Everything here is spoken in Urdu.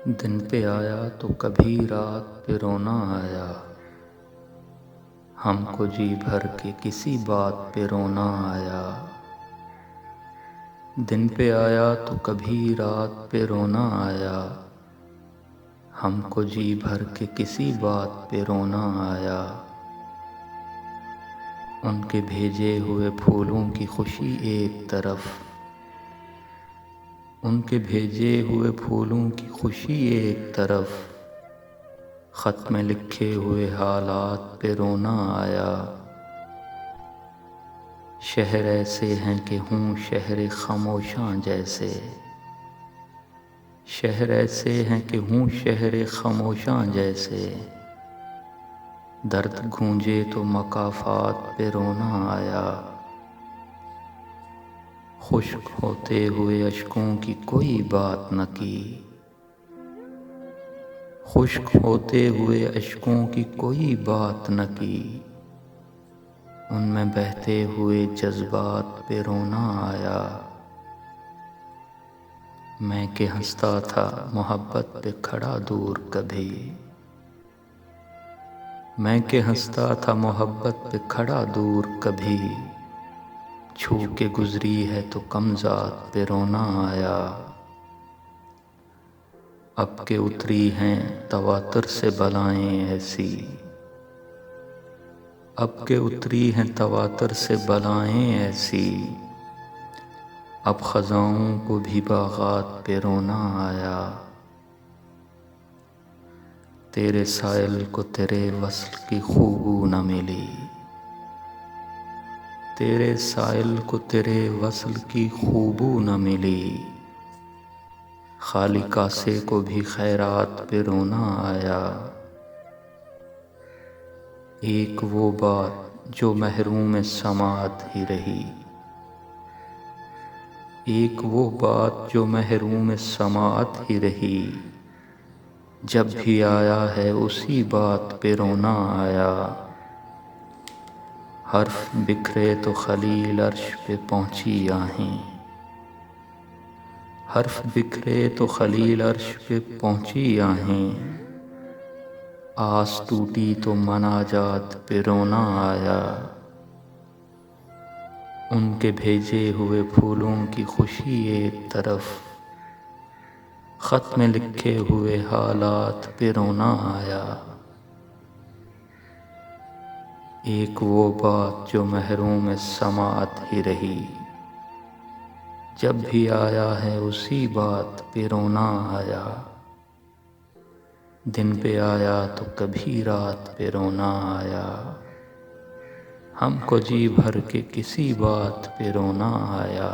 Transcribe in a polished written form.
دن پہ آیا تو کبھی رات پہ رونا آیا، ہم کو جی بھر کے کسی بات پہ رونا آیا۔ دن پہ آیا تو کبھی رات پہ رونا آیا، ہم کو جی بھر کے کسی بات پہ رونا آیا۔ ان کے بھیجے ہوئے پھولوں کی خوشی ایک طرف، ان کے بھیجے ہوئے پھولوں کی خوشی ایک طرف، خط میں لکھے ہوئے حالات پہ رونا آیا۔ شہر ایسے ہیں کہ ہوں شہر خاموشاں جیسے، شہر ایسے ہیں کہ ہوں شہر خاموشاں جیسے، درد گونجے تو مقافات پہ رونا آیا۔ خشک ہوتے ہوئے اشکوں کی کوئی بات نہ کی، خشک ہوتے ہوئے اشکوں کی کوئی بات نہ کی، ان میں بہتے ہوئے جذبات پہ رونا آیا۔ میں کہ ہنستا تھا محبت پہ کھڑا دور کبھی، میں کہ ہنستا تھا محبت پہ کھڑا دور کبھی، چھو کے گزری ہے تو کم ذات پہ رونا آیا۔ اب کہ اتری ہیں تواتر سے بلائیں ایسی، اب کہ اتری ہیں تواتر سے بلائیں ایسی، اب خزاؤں کو بھی باغات پہ رونا آیا۔ تیرے سائل کو تیرے وصل کی خوبو نہ ملی، تیرے سائل کو تیرے وصل کی خوبو نہ ملی، خالی کاسے کو بھی خیرات پہ رونا آیا۔ ایک وہ بات جو محروم سماعت ہی رہی، ایک وہ بات جو محروم سماعت ہی رہی، جب بھی آیا ہے اسی بات پہ رونا آیا۔ حرف بکھرے تو خلیل عرش پہ پہنچی آہیں، حرف بکھرے تو خلیل عرش پہ پہنچی آہیں، آس ٹوٹی تو مناجات پہ رونا آیا۔ ان کے بھیجے ہوئے پھولوں کی خوشی ایک طرف، خط میں لکھے ہوئے حالات پہ رونا آیا۔ ایک وہ بات جو محروم سماعت ہی رہی، جب بھی آیا ہے اسی بات پہ رونا آیا۔ دن پہ آیا تو کبھی رات پہ رونا آیا، ہم کو جی بھر کے کسی بات پہ رونا آیا۔